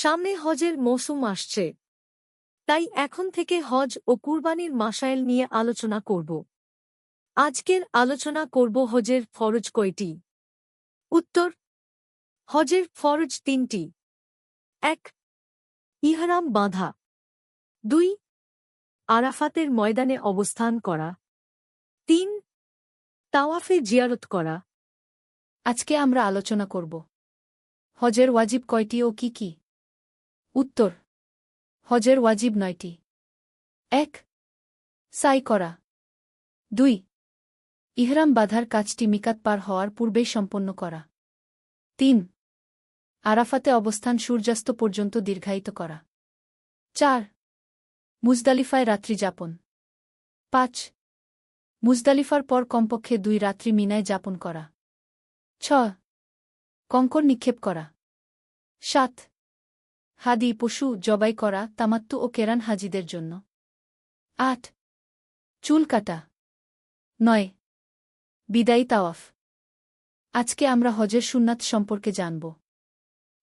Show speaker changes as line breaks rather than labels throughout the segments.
সামনে হজের মৌসুম আসছে, তাই এখন থেকে হজ ও কুরবানির মাসায়েল নিয়ে আলোচনা করব। আজকের আলোচনা করব হজের ফরজ কয়টি। উত্তর: হজের ফরজ 3টি। 1. ইহরাম বাঁধা। 2. আরাফাতের ময়দানে অবস্থান করা। 3. তাওয়াফে জিয়ারত করা।
আজকে আমরা আলোচনা করব হজের ওয়াজিব কয়টি ও কি কি। উত্তর: হজের ওয়াজিব 9টি। 1. সাই করা। 2. ইহরাম বাঁধার কাজটি মিকাত পার হওয়ার পূর্বেই সম্পন্ন করা। 3. আরাফাতে অবস্থান সূর্যাস্ত পর্যন্ত দীর্ঘায়িত করা। 4. মুজদালিফায় রাত্রি যাপন। 5. মুজদালিফার পর কমপক্ষে 2 রাত্রি মিনায় যাপন করা। 6. কঙ্কর নিক্ষেপ করা। 7. হাদি পশু জবাই করা তামাত্তু ও কেরান হাজিদের জন্য। 8. চুল কাটা। 9. বিদায়ী তাওয়াফ। আজকে আমরা হজের সুন্নাত সম্পর্কে জানব।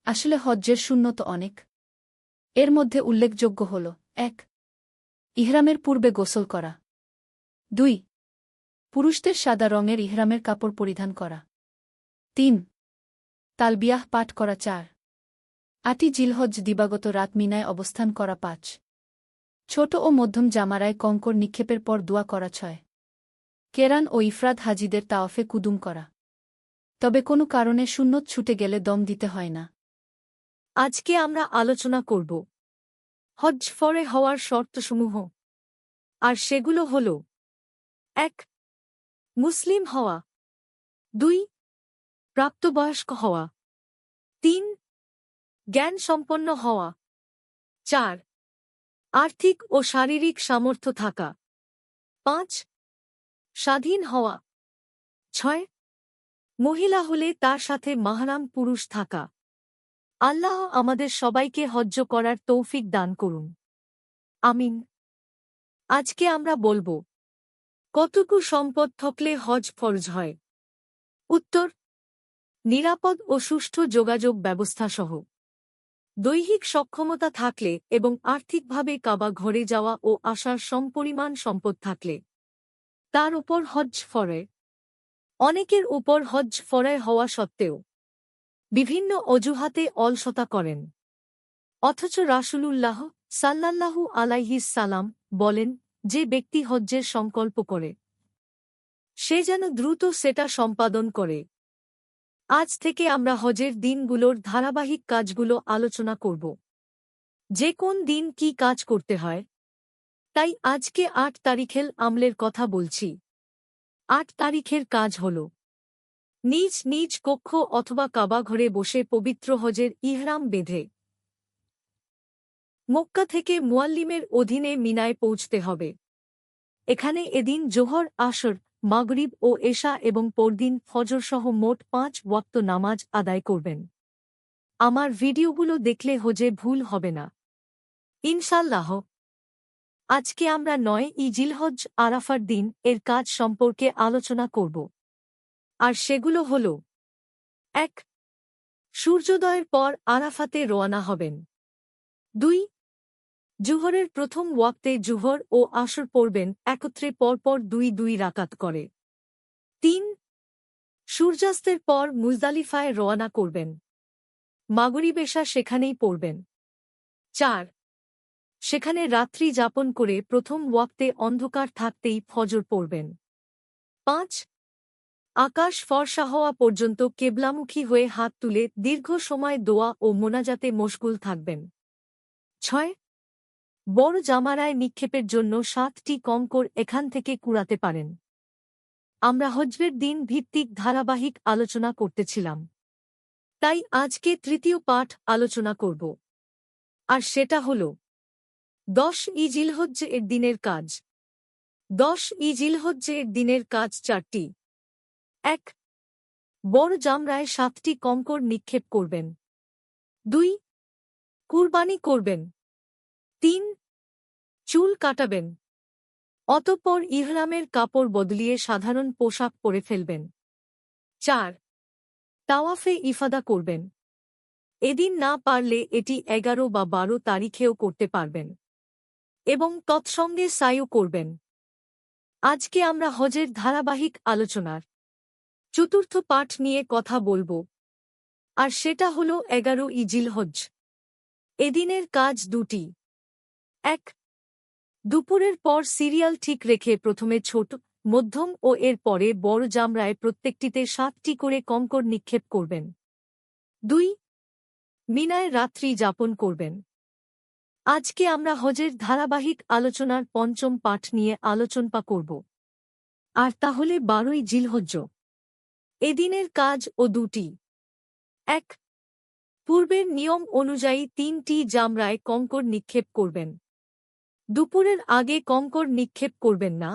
আসলে হজ্জের সুন্নত অনেক। এর মধ্যে উল্লেখযোগ্য হল: 1. ইহরামের পূর্বে গোসল করা। 2. পুরুষদের সাদা রঙের ইহরামের কাপড় পরিধান করা। 3. তালবিয়াহ পাঠ করা। 4. 8ই জিলহজ দিবাগত রাত মিনায় অবস্থান করা। 5. ছোট ও মধ্যম জামারায় কঙ্কর নিক্ষেপের পর দোয়া করা। 6. কেরান ও ইফরাদ হাজিদের তাওয়াফে কুদুম করা। তবে কোনো কারণে সুন্নত ছুটে গেলে দম দিতে হয় না।
আজকে আমরা আলোচনা করব হজ ফরে হওয়ার শর্তসমূহ, আর সেগুলো হল: 1. মুসলিম হওয়া। 2. প্রাপ্তবয়স্ক হওয়া। 3. জ্ঞান সম্পন্ন হওয়া। 4. আর্থিক ও শারীরিক সামর্থ্য থাকা। 5. স্বাধীন হওয়া। 6. মহিলা হলে তার সাথে মাহরাম পুরুষ থাকা। আল্লাহ আমাদের সবাইকে হজ্জ করার তৌফিক দান করুন, আমিন। আজকে আমরা বলবো কতটুকু সম্পদ থাকলে হজ ফরজ হয়। উত্তর: নিরাপদ ও সুষ্ঠু যোগাযোগ ব্যবস্থা সহ। দৈহিক সক্ষমতা থাকলে এবং আর্থিকভাবে কাবা ঘরে যাওয়া ও আসার সমপরিমাণ সম্পদ থাকলে তার উপর হজ ফরজ। অনেকের উপর হজ ফরজ হওয়া সত্ত্বেও বিভিন্ন অজুহাতে অলসতা করেন, অথচ রাসূলুল্লাহ সাল্লাল্লাহু আলাইহিস সালাম বলেন, যে ব্যক্তি হজ্জের সংকল্প করে সে যেন দ্রুত সেটা সম্পাদন করে। আজ থেকে আমরা হজের দিনগুলোর ধারাবাহিক কাজগুলো আলোচনা করব। যে কোন দিন কি কাজ করতে হয়। তাই আজকে 8 তারিখের আমলের কথা বলছি। 8 তারিখের কাজ হল: নিজ নিজ কক্ষ অথবা কাবা ঘরে বসে পবিত্র হজের ইহরাম বেঁধে মক্কা থেকে মুয়াল্লিমের অধীনে মিনায় পৌঁছতে হবে। এখানে এদিন জোহর, আসর, মাগরিব ও এশা এবং পরদিন ফজর সহ মোট 5 ওয়াক্ত নামাজ আদায় করবেন। আমার ভিডিওগুলো দেখলে হজে ভুল হবে না, ইনশাল্লাহ। আজকে আমরা 9ই জিলহজ আরাফার দিন এর কাজ সম্পর্কে আলোচনা করব, আর সেগুলো হল: 1. সূর্যোদয়ের পর আরাফাতে রওনা হবেন। 2. জুহরের প্রথম ওয়াক্তে জুহর ও আসর পড়বেন একত্রে পরপর 2 রাকাত করে। 3. সূর্যাস্তের পর মুজদালিফায় রওনা করবেন। মাগরিব এশা সেখানেই পড়বেন। 4. সেখানে রাত্রি যাপন করে প্রথম ওয়াক্তে অন্ধকার থাকতেই ফজর পড়বেন। 5. আকাশ ফর্সা হওয়া পর্যন্ত কেবলামুখী হয়ে হাত তুলে দীর্ঘ সময় দোয়া ও মোনাজাতে মশগুল থাকবেন। 6. বড় জামারায় নিক্ষেপের জন্য 7টি কঙ্কর এখান থেকে কুড়াতে পারেন। আমরা হজ্জের দিন ভিত্তিক ধারাবাহিক আলোচনা করতেছিলাম, তাই আজকে তৃতীয় পাঠ আলোচনা করব, আর সেটা হল 10ই জিলহজ এর দিনের কাজ। 10ই জিলহজ এর দিনের কাজ 4টি। 1. বড় জামরায় 7টি কঙ্কর নিক্ষেপ করবেন। 2. কুরবানি করবেন। 3. চুল কাটাবেন। অতঃপর ইহরামের কাপড় বদলিয়ে সাধারণ পোশাক পরে ফেলবেন। 4. তাওয়াফে ইফাদা করবেন। এদিন না পারলে এটি 11 বা 12 তারিখেও করতে পারবেন এবং তৎসঙ্গে সাইও করবেন। আজকে আমরা হজের ধারাবাহিক আলোচনার চতুর্থ পাঠ নিয়ে কথা বলবো, আর সেটা হল 11ই জিলহজ। এদিনের কাজ দুটি। 1. দুপুরের পর সিরিয়াল ঠিক রেখে প্রথমে ছোট, মধ্যম ও এর পরে বড় জামরায় প্রত্যেকটিতে 7টি করে কঙ্কর নিক্ষেপ করবেন। 2. মিনায় রাত্রি যাপন করবেন। আজকে আমরা হজের ধারাবাহিক আলোচনার পঞ্চম পাঠ নিয়ে আলোচনা করব, আর তাহলে 12ই জিলহজ। এদিনের কাজ ও দুটি। 1. পূর্বের নিয়ম অনুযায়ী 3টি জামরায় কঙ্কর নিক্ষেপ করবেন। দুপুরের আগে কঙ্কর নিক্ষেপ করবেন না।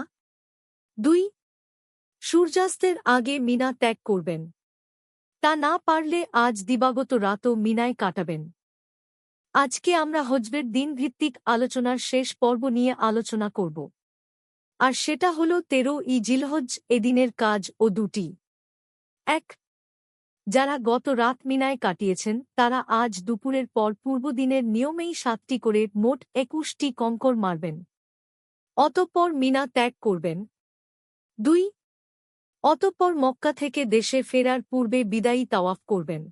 2. সূর্যাস্তের আগে মিনা ত্যাগ করবেন। তা না পারলে আজ দিবাগত রাতও মিনায় কাটাবেন। আজকে আমরা হজের দিনভিত্তিক আলোচনার শেষ পর্ব নিয়ে আলোচনা করব, আর সেটা হল 13ই জিলহজ। এদিনের কাজ ও দুটি। 1. যারা গত রাত মিনায় কাটিয়েছেন তারা আজ দুপুরের পর পূর্বদিনের নিয়মেই 7টি করে মোট 21টি কঙ্কর মারবেন। অতঃপর মিনা ত্যাগ করবেন। 2. অতঃপর মক্কা থেকে দেশে ফেরার পূর্বে বিদায়ী তাওয়াফ করবেন।